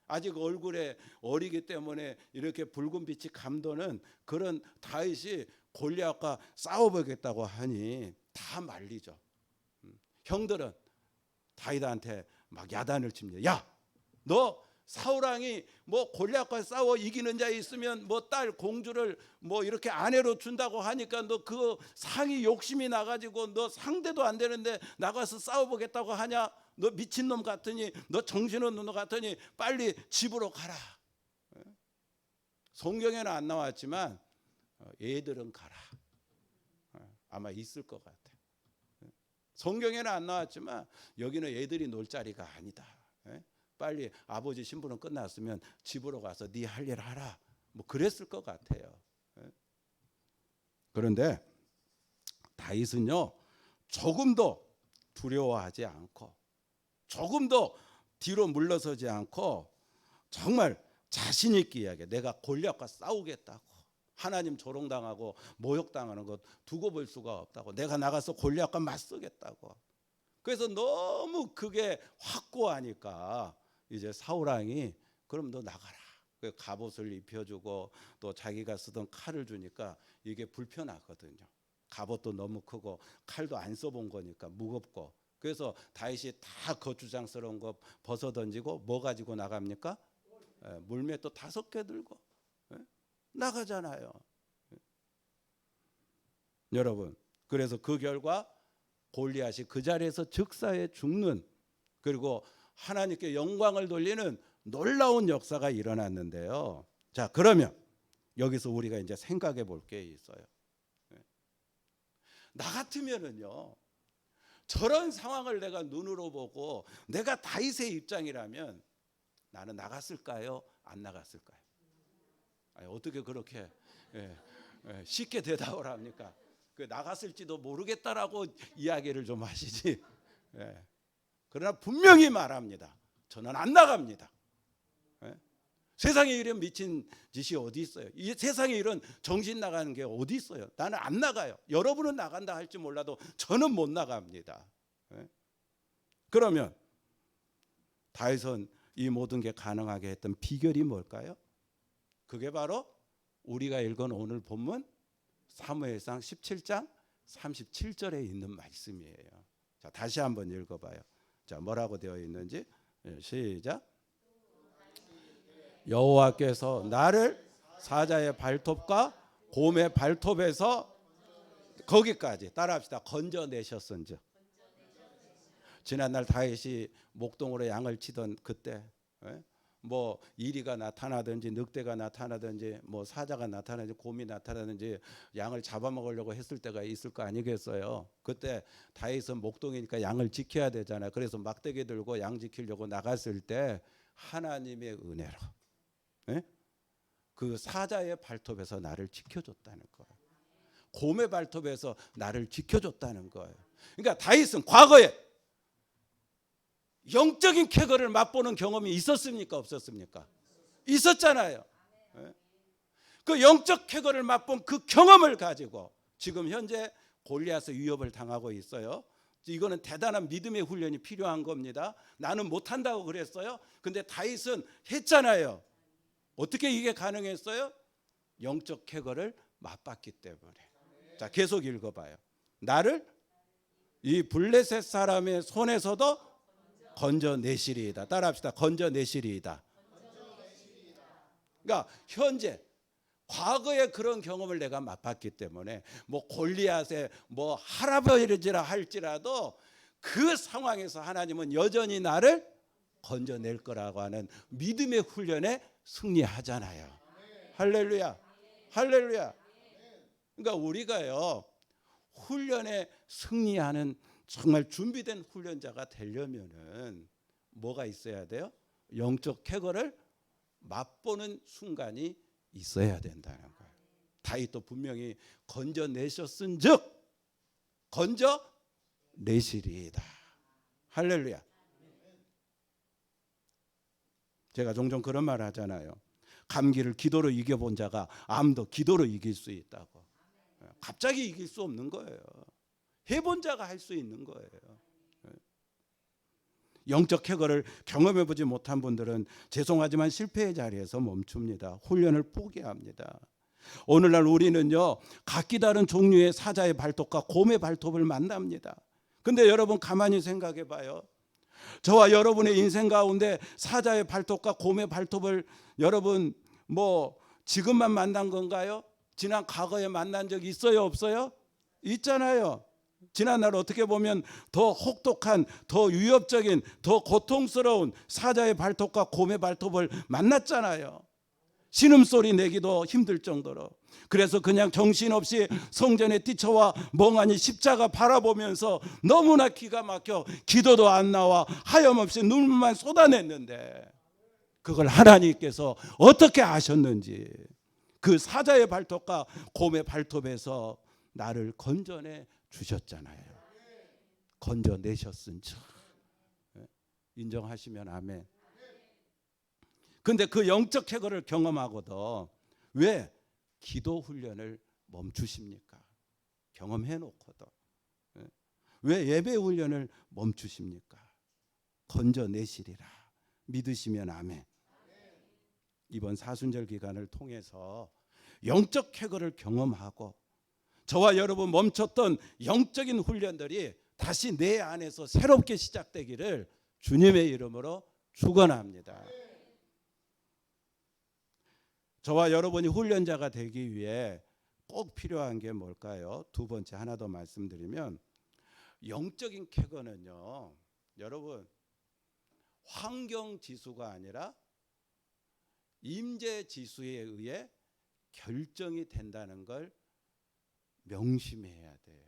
아직 얼굴에 어리기 때문에 이렇게 붉은 빛이 감도는 그런 다윗이 골리앗과 싸워보겠다고 하니 다 말리죠. 형들은 다윗한테 막 야단을 칩니다. 야, 너 사울왕이 뭐 골리앗과 싸워 이기는 자 있으면 뭐 딸 공주를 뭐 이렇게 아내로 준다고 하니까 너 그 상이 욕심이 나가지고 너 상대도 안 되는데 나가서 싸워보겠다고 하냐? 너 미친놈 같으니, 너 정신없는 놈 같으니 빨리 집으로 가라. 성경에는 안 나왔지만 애들은 가라. 아마 있을 것 같아. 성경에는 안 나왔지만 여기는 애들이 놀 자리가 아니다. 빨리 아버지 신부는 끝났으면 집으로 가서 네 할 일 하라. 뭐 그랬을 것 같아요. 그런데 다윗은요 조금도 두려워하지 않고 조금도 뒤로 물러서지 않고 정말 자신 있게 이야기해. 내가 골리앗과 싸우겠다고. 하나님 조롱당하고 모욕당하는 것 두고 볼 수가 없다고. 내가 나가서 골리앗과 맞서겠다고. 그래서 너무 그게 확고하니까 이제 사울왕이 그럼 너 나가라. 그 갑옷을 입혀주고 또 자기가 쓰던 칼을 주니까 이게 불편하거든요. 갑옷도 너무 크고 칼도 안 써본 거니까 무겁고 그래서 다윗이 다 거추장스러운 거 벗어 던지고 뭐 가지고 나갑니까? 물맷도 5개 들고 나가잖아요. 여러분, 그래서 그 결과 골리앗이 그 자리에서 즉사에 죽는, 그리고 하나님께 영광을 돌리는 놀라운 역사가 일어났는데요. 자, 그러면 여기서 우리가 이제 생각해 볼 게 있어요. 나 같으면은요, 저런 상황을 내가 눈으로 보고 내가 다윗의 입장이라면 나는 나갔을까요? 안 나갔을까요? 아니, 어떻게 그렇게 쉽게 대답을 합니까? 그 나갔을지도 모르겠다라고 이야기를 좀 하시지. 그러나 분명히 말합니다. 저는 안 나갑니다. 세상에 이런 미친 짓이 어디 있어요? 이 세상에 이런 정신 나가는 게 어디 있어요? 나는 안 나가요. 여러분은 나간다 할지 몰라도 저는 못 나갑니다. 그러면 다윗은 이 모든 게 가능하게 했던 비결이 뭘까요? 그게 바로 우리가 읽은 오늘 본문 사무엘상 17장 37절에 있는 말씀이에요. 자, 다시 한번 읽어봐요. 자, 뭐라고 되어 있는지 시작. 여호와께서 나를 사자의 발톱과 곰의 발톱에서, 거기까지 따라합시다. 건져내셨은즉. 지난날 다윗이 목동으로 양을 치던 그때 뭐 이리가 나타나든지 늑대가 나타나든지 뭐 사자가 나타나든지 곰이 나타나든지 양을 잡아먹으려고 했을 때가 있을 거 아니겠어요. 그때 다윗은 목동이니까 양을 지켜야 되잖아요. 그래서 막대기 들고 양 지키려고 나갔을 때 하나님의 은혜로 그 사자의 발톱에서 나를 지켜줬다는 거예요. 곰의 발톱에서 나를 지켜줬다는 거예요. 그러니까 다윗은 과거에 영적인 쾌거를 맛보는 경험이 있었습니까? 없었습니까? 있었잖아요. 그 영적 쾌거를 맛본 그 경험을 가지고 지금 현재 골리앗의 위협을 당하고 있어요. 이거는 대단한 믿음의 훈련이 필요한 겁니다. 나는 못한다고 그랬어요. 근데 다윗은 했잖아요. 어떻게 이게 가능했어요? 영적 쾌거를 맛봤기 때문에. 자, 계속 읽어봐요. 나를 이 블레셋 사람의 손에서도 건져내시리이다. 따라합시다. 건져내시리이다. 그러니까 현재 과거에 그런 경험을 내가 맛봤기 때문에 뭐 골리앗의 뭐 할아버지라 할지라도 그 상황에서 하나님은 여전히 나를 건져낼 거라고 하는 믿음의 훈련에 승리하잖아요. 할렐루야. 할렐루야. 그러니까 우리가요, 훈련에 승리하는 정말 준비된 훈련자가 되려면은 뭐가 있어야 돼요? 영적 쾌거를 맛보는 순간이 있어야 된다는 거예요. 다윗도 분명히 건져내셨은즉 건져내시리이다. 할렐루야. 제가 종종 그런 말 하잖아요. 감기를 기도로 이겨본 자가 암도 기도로 이길 수 있다고. 갑자기 이길 수 없는 거예요. 해본 자가 할 수 있는 거예요. 영적 쾌거를 경험해보지 못한 분들은 죄송하지만 실패의 자리에서 멈춥니다. 훈련을 포기합니다. 오늘날 우리는요, 각기 다른 종류의 사자의 발톱과 곰의 발톱을 만납니다. 근데 여러분 가만히 생각해 봐요. 저와 여러분의 인생 가운데 사자의 발톱과 곰의 발톱을 여러분 뭐 지금만 만난 건가요? 지난 과거에 만난 적 있어요? 없어요? 있잖아요. 지난날 어떻게 보면 더 혹독한, 더 위협적인, 더 고통스러운 사자의 발톱과 곰의 발톱을 만났잖아요. 신음소리 내기도 힘들 정도로. 그래서 그냥 정신없이 성전에 뛰쳐와 멍하니 십자가 바라보면서 너무나 기가 막혀 기도도 안 나와 하염없이 눈물만 쏟아냈는데 그걸 하나님께서 어떻게 아셨는지 그 사자의 발톱과 곰의 발톱에서 나를 건져내 주셨잖아요. 건져내셨은즉. 인정하시면 아멘. 근데 그 영적 쾌거를 경험하고도 왜 기도 훈련을 멈추십니까? 경험해 놓고도. 왜 예배 훈련을 멈추십니까? 건져내시리라. 믿으시면 아멘. 이번 사순절 기간을 통해서 영적 쾌거를 경험하고 저와 여러분 멈췄던 영적인 훈련들이 다시 내 안에서 새롭게 시작되기를 주님의 이름으로 축원합니다. 저와 여러분이 훈련자가 되기 위해 꼭 필요한 게 뭘까요? 두 번째 하나 더 말씀드리면 영적인 쾌거는요, 여러분 환경 지수가 아니라 임재 지수에 의해 결정이 된다는 걸 명심해야 돼요.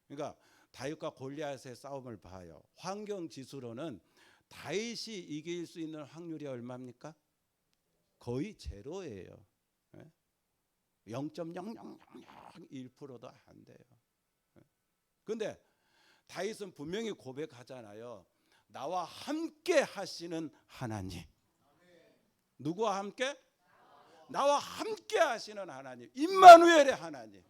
그러니까 다윗과 골리앗의 싸움을 봐요. 환경 지수로는 다윗이 이길 수 있는 확률이 얼마입니까? 거의 제로예요. 0.0001%도 안 돼요. 그런데 다윗은 분명히 고백하잖아요. 나와 함께 하시는 하나님. 누구와 함께? 나와 함께 하시는 하나님. 임마누엘의 하나님.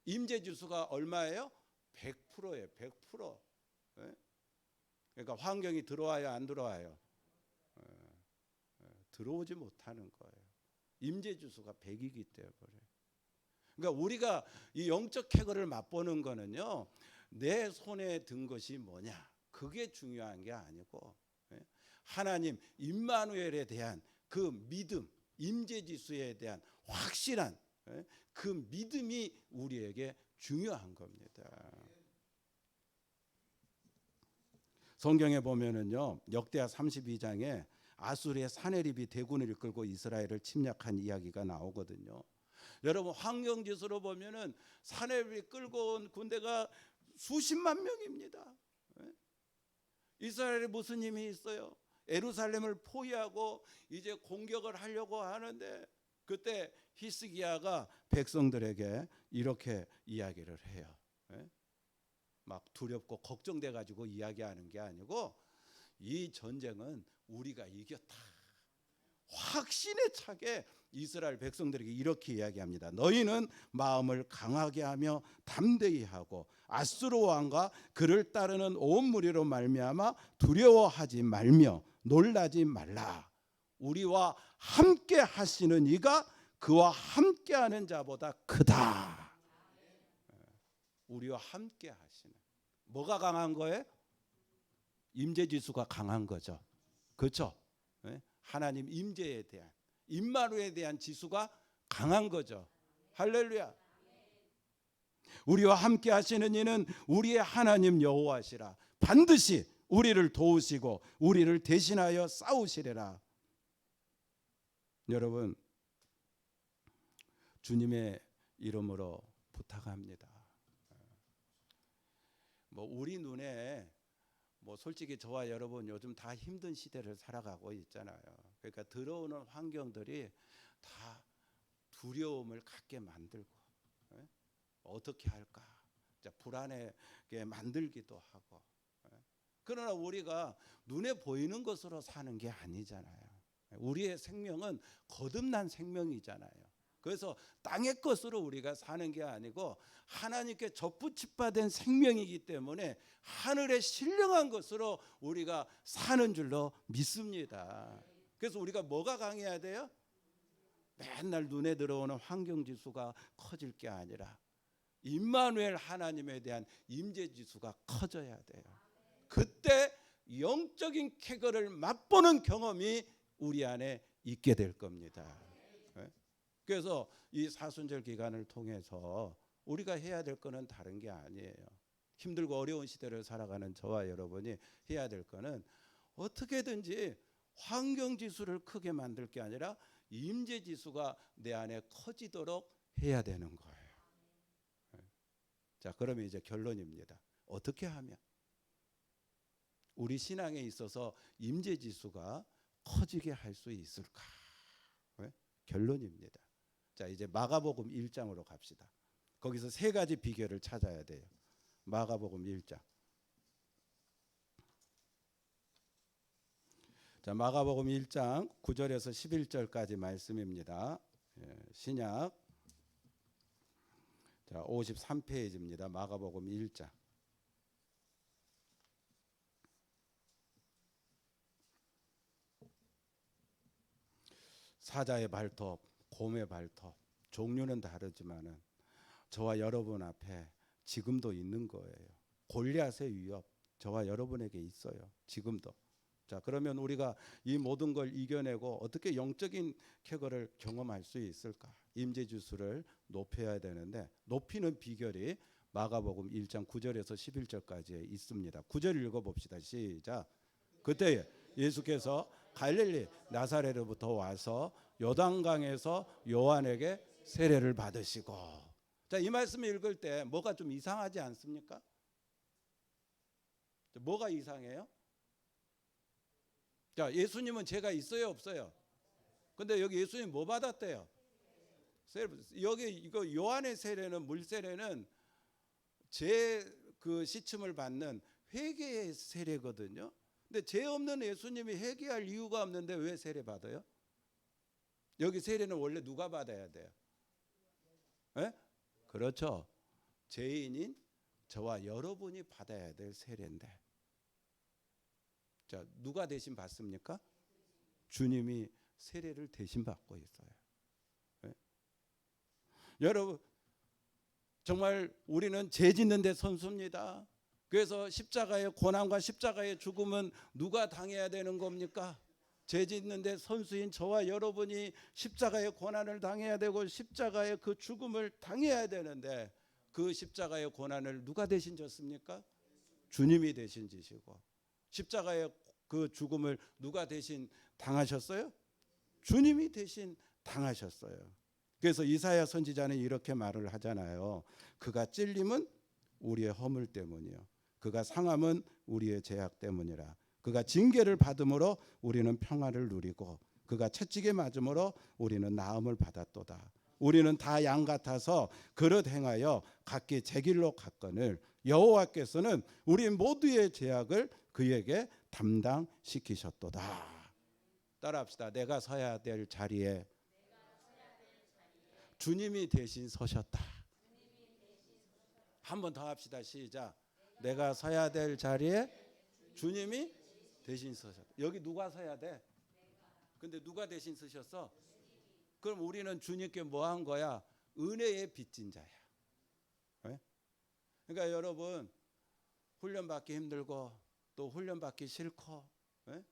임재지수가 얼마예요? 100%예요. 100%. 그러니까 환경이 들어와요, 안 들어와요? 들어오지 못하는 거예요. 임재지수가 100이기 때문에. 그러니까 우리가 이 영적 쾌거를 맛보는 거는요, 내 손에 든 것이 뭐냐, 그게 중요한 게 아니고 하나님 임마누엘에 대한 그 믿음, 임재지수에 대한 확실한 그 믿음이 우리에게 중요한 겁니다. 성경에 보면은요, 역대하 32장에 아수르의 사네립이 대군을 이끌고 이스라엘을 침략한 이야기가 나오거든요. 여러분 환경지수로 보면은 사네립이 끌고 온 군대가 수십만 명입니다. 이스라엘에 무슨 힘이 있어요? 예루살렘을 포위하고 이제 공격을 하려고 하는데 그때 히스기야가 백성들에게 이렇게 이야기를 해요. 막 두렵고 걱정돼 가지고 이야기하는 게 아니고 이 전쟁은 우리가 이겼다. 확신에 차게 이스라엘 백성들에게 이렇게 이야기합니다. 너희는 마음을 강하게 하며 담대히 하고 아수르 왕과 그를 따르는 온 무리로 말미암아 두려워하지 말며 놀라지 말라. 우리와 함께 하시는 이가 그와 함께하는 자보다 크다. 우리와 함께 하시는. 뭐가 강한 거예요? 임재지수가 강한 거죠. 그렇죠? 하나님 임재에 대한, 임마누엘에 대한 지수가 강한 거죠. 할렐루야. 우리와 함께 하시는 이는 우리의 하나님 여호와시라. 반드시 우리를 도우시고 우리를 대신하여 싸우시리라. 여러분 주님의 이름으로 부탁합니다. 뭐 우리 눈에 뭐 솔직히 저와 여러분 요즘 다 힘든 시대를 살아가고 있잖아요. 그러니까 들어오는 환경들이 다 두려움을 갖게 만들고 어떻게 할까 불안하게 만들기도 하고. 그러나 우리가 눈에 보이는 것으로 사는 게 아니잖아요. 우리의 생명은 거듭난 생명이잖아요. 그래서 땅의 것으로 우리가 사는 게 아니고 하나님께 접붙임받은 생명이기 때문에 하늘의 신령한 것으로 우리가 사는 줄로 믿습니다. 그래서 우리가 뭐가 강해야 돼요? 맨날 눈에 들어오는 환경지수가 커질 게 아니라 임마누엘 하나님에 대한 임재지수가 커져야 돼요. 그때 영적인 쾌거를 맛보는 경험이 우리 안에 있게 될 겁니다. 그래서 이 사순절 기간을 통해서 우리가 해야 될 거는 다른 게 아니에요. 힘들고 어려운 시대를 살아가는 저와 여러분이 해야 될 거는 어떻게든지 환경지수를 크게 만들 게 아니라 임재지수가 내 안에 커지도록 해야 되는 거예요. 자, 그러면 이제 결론입니다. 어떻게 하면 우리 신앙에 있어서 임재지수가 커지게 할 수 있을까? 결론입니다. 자, 이제 마가복음 1장으로 갑시다. 거기서 세 가지 비결을 찾아야 돼요. 마가복음 1장. 자, 마가복음 1장 9절에서 11절까지 말씀입니다. 신약. 자, 53페이지입니다. 마가복음 1장. 사자의 발톱, 곰의 발톱, 종류는 다르지만은 저와 여러분 앞에 지금도 있는 거예요. 골리앗의 위협 저와 여러분에게 있어요. 지금도. 자, 그러면 우리가 이 모든 걸 이겨내고 어떻게 영적인 쾌거를 경험할 수 있을까? 임재지수를 높여야 되는데 높이는 비결이 마가복음 1장 9절에서 11절까지에 있습니다. 9절 읽어봅시다. 시작. 그때 예수께서 갈릴리 나사렛으로부터 와서 요단강에서 요한에게 세례를 받으시고. 자, 이 말씀을 읽을 때 뭐가 좀 이상하지 않습니까? 뭐가 이상해요? 자, 예수님은 죄가 있어요, 없어요? 근데 여기 예수님 뭐 받았대요? 여기 이거 요한의 세례는 물 세례는 죄 그 씻음을 받는 회개의 세례거든요. 근데 죄 없는 예수님이 회개할 이유가 없는데 왜 세례 받아요? 여기 세례는 원래 누가 받아야 돼요? 에? 그렇죠. 죄인인 저와 여러분이 받아야 될 세례인데. 자, 누가 대신 받습니까? 주님이 세례를 대신 받고 있어요. 네? 여러분 정말 우리는 죄 짓는 데 선수입니다. 그래서 십자가의 고난과 십자가의 죽음은 누가 당해야 되는 겁니까? 죄 짓는 데 선수인 저와 여러분이 십자가의 고난을 당해야 되고 십자가의 그 죽음을 당해야 되는데 그 십자가의 고난을 누가 대신 졌습니까? 주님이 대신 지시고. 십자가의 그 죽음을 누가 대신 당하셨어요? 주님이 대신 당하셨어요. 그래서 이사야 선지자는 이렇게 말을 하잖아요. 그가 찔림은 우리의 허물 때문이요, 그가 상함은 우리의 죄악 때문이라. 그가 징계를 받음으로 우리는 평화를 누리고 그가 채찍에 맞음으로 우리는 나음을 받았도다. 우리는 다 양 같아서 그릇 행하여 각기 제 길로 갔거늘 여호와께서는 우리 모두의 죄악을 그에게 담당시키셨도다. 따라합시다. 내가 서야 될 자리에 주님이 대신 서셨다. 한 번 더 합시다. 시작. 내가 서야 될 자리에 주님이 대신 서셨다. 여기 누가 서야 돼? 근데 누가 대신 서셨어? 그럼 우리는 주님께 뭐 한 거야? 은혜의 빚진 자야. 네? 그러니까 여러분 훈련받기 힘들고 또 훈련받기 싫고, 네?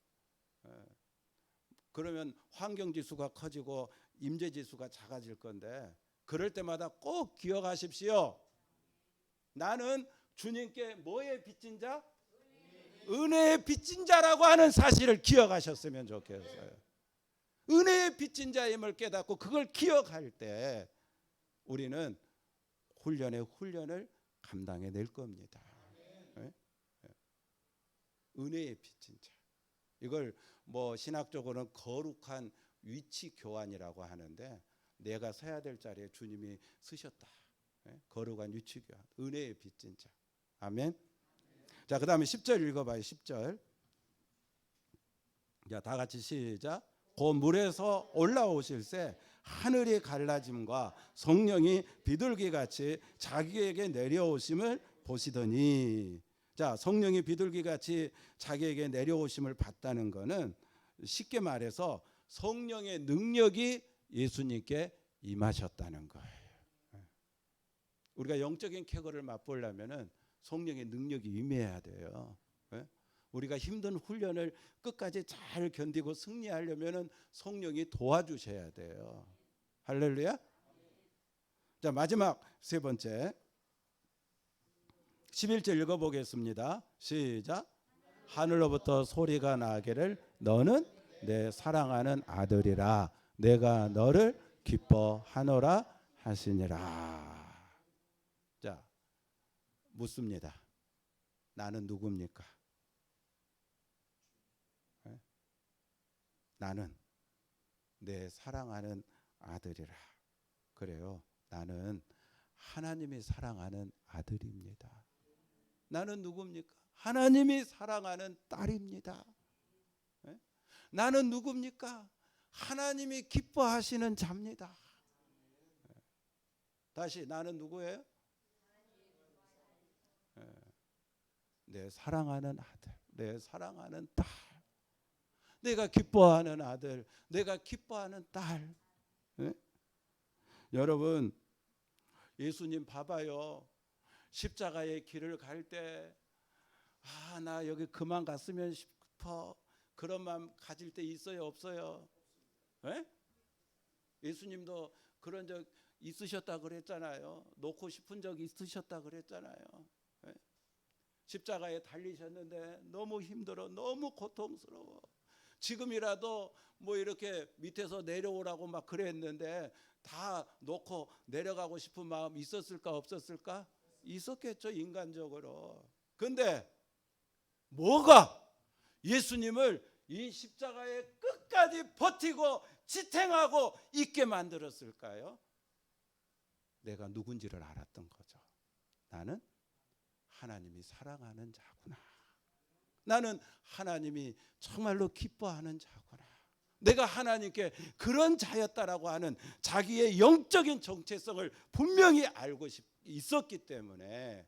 그러면 환경지수가 커지고 임재지수가 작아질 건데 그럴 때마다 꼭 기억하십시오. 나는 주님께 뭐의 빚진 자? 은혜의 빚진 자라고 하는 사실을 기억하셨으면 좋겠어요. 은혜의 빚진 자임을 깨닫고 그걸 기억할 때 우리는 훈련을 감당해낼 겁니다. 네? 은혜의 빚진 자. 이걸 뭐 신학적으로는 거룩한 위치 교환이라고 하는데 내가 서야 될 자리에 주님이 서셨다. 거룩한 위치 교환, 은혜의 빚진 자. 아멘. 자, 그다음에 10절 읽어봐요. 10절. 자, 다 같이 시작. 그 물에서 올라오실새 하늘이 갈라짐과 성령이 비둘기같이 자기에게 내려오심을 보시더니. 자, 성령이 비둘기같이 자기에게 내려오심을 봤다는 것은 쉽게 말해서 성령의 능력이 예수님께 임하셨다는 거예요. 우리가 영적인 쾌거를 맛보려면은 성령의 능력이 임해야 돼요. 우리가 힘든 훈련을 끝까지 잘 견디고 승리하려면은 성령이 도와주셔야 돼요. 할렐루야. 자, 마지막 세 번째 11절 읽어보겠습니다. 시작. 하늘로부터 소리가 나기를 너는 내 사랑하는 아들이라 내가 너를 기뻐하노라 하시니라. 자, 묻습니다. 나는 누굽니까? 나는 내 사랑하는 아들이라. 그래요. 나는 하나님이 사랑하는 아들입니다. 나는 누굽니까? 하나님이 사랑하는 딸입니다. 나는 누굽니까? 하나님이 기뻐하시는 자입니다. 다시, 나는 누구예요? 내 사랑하는 아들, 내 사랑하는 딸, 내가 기뻐하는 아들, 내가 기뻐하는 딸. 여러분, 예수님 봐봐요. 십자가의 길을 갈 때 나 여기 그만 갔으면 싶어. 그런 마음 가질 때 있어요, 없어요? 에? 예수님도 그런 적 있으셨다 그랬잖아요. 놓고 싶은 적 있으셨다 그랬잖아요. 에? 십자가에 달리셨는데 너무 힘들어, 너무 고통스러워. 지금이라도 뭐 이렇게 밑에서 내려오라고 막 그랬는데 다 놓고 내려가고 싶은 마음 있었을까 없었을까? 있었겠죠, 인간적으로. 근데 뭐가 예수님을 이 십자가에 끝까지 버티고 지탱하고 있게 만들었을까요? 내가 누군지를 알았던 거죠. 나는 하나님이 사랑하는 자구나. 나는 하나님이 정말로 기뻐하는 자구나. 내가 하나님께 그런 자였다라고 하는 자기의 영적인 정체성을 분명히 알고 있었기 때문에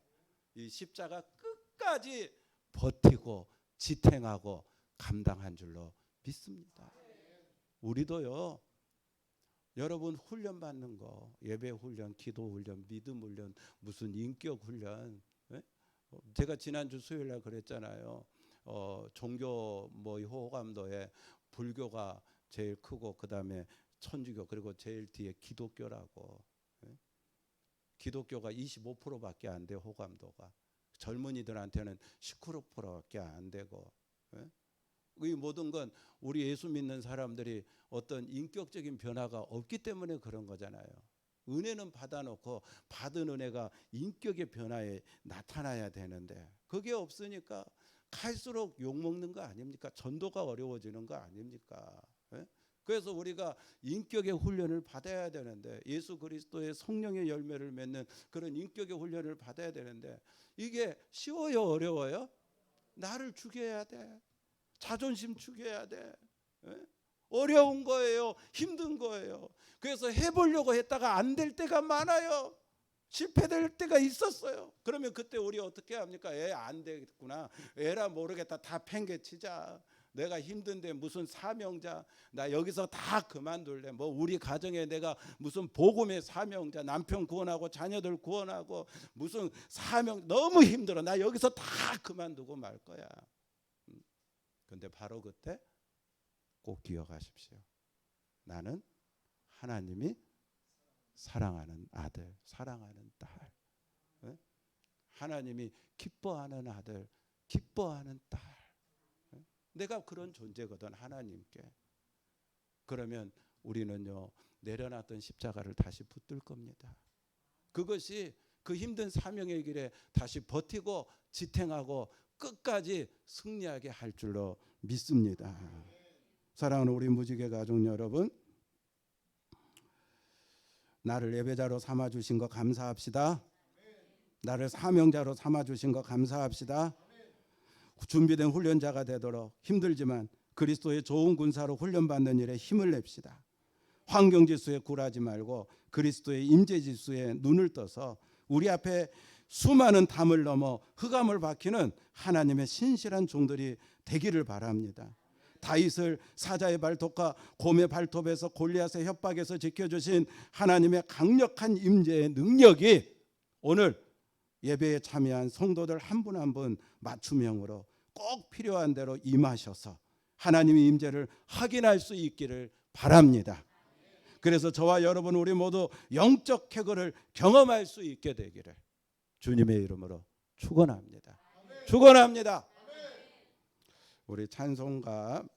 이 십자가 끝까지 버티고 지탱하고 감당한 줄로 믿습니다. 우리도요, 여러분 훈련 받는 거, 예배 훈련, 기도 훈련, 믿음 훈련, 무슨 인격 훈련, 제가 지난주 수요일 날 그랬잖아요. 종교 뭐 호감도에 불교가 제일 크고 그다음에 천주교, 그리고 제일 뒤에 기독교라고. 기독교가 25%밖에 안 돼, 호감도가. 젊은이들한테는 19%밖에 안 되고. 이 모든 건 우리 예수 믿는 사람들이 어떤 인격적인 변화가 없기 때문에 그런 거잖아요. 은혜는 받아놓고 받은 은혜가 인격의 변화에 나타나야 되는데 그게 없으니까 갈수록 욕먹는 거 아닙니까? 전도가 어려워지는 거 아닙니까? 그래서 우리가 인격의 훈련을 받아야 되는데, 예수 그리스도의 성령의 열매를 맺는 그런 인격의 훈련을 받아야 되는데 이게 쉬워요, 어려워요? 나를 죽여야 돼. 자존심 죽여야 돼. 어려운 거예요. 힘든 거예요. 그래서 해보려고 했다가 안 될 때가 많아요. 실패될 때가 있었어요. 그러면 그때 우리 어떻게 합니까? 안 되겠구나. 에라 모르겠다. 다 팽개치자. 내가 힘든데 무슨 사명자, 나 여기서 다 그만둘래. 뭐 우리 가정에 내가 무슨 복음의 사명자, 남편 구원하고 자녀들 구원하고 무슨 사명, 너무 힘들어. 나 여기서 다 그만두고 말 거야. 근데 바로 그때 꼭 기억하십시오. 나는 하나님이 사랑하는 아들, 사랑하는 딸, 하나님이 기뻐하는 아들, 기뻐하는 딸. 내가 그런 존재거든, 하나님께. 그러면 우리는요, 내려놨던 십자가를 다시 붙들 겁니다. 그것이 그 힘든 사명의 길에 다시 버티고 지탱하고 끝까지 승리하게 할 줄로 믿습니다. 사랑하는 우리 무지개 가족 여러분, 나를 예배자로 삼아주신 거 감사합시다. 나를 사명자로 삼아주신 거 감사합시다. 준비된 훈련자가 되도록 힘들지만 그리스도의 좋은 군사로 훈련받는 일에 힘을 냅시다. 환경지수에 굴하지 말고 그리스도의 임재지수에 눈을 떠서 우리 앞에 수많은 담을 넘어 흑암을 밝히는 하나님의 신실한 종들이 되기를 바랍니다. 다윗을 사자의 발톱과 곰의 발톱에서 골리앗의 협박에서 지켜주신 하나님의 강력한 임재의 능력이 오늘 예배에 참여한 성도들 한 분 한 분 맞춤형으로 꼭 필요한 대로 임하셔서 하나님의 임재를 확인할 수 있기를 바랍니다. 그래서 저와 여러분 우리 모두 영적 쾌거를 경험할 수 있게 되기를 주님의 이름으로 축원합니다. 축원합니다. 우리 찬송가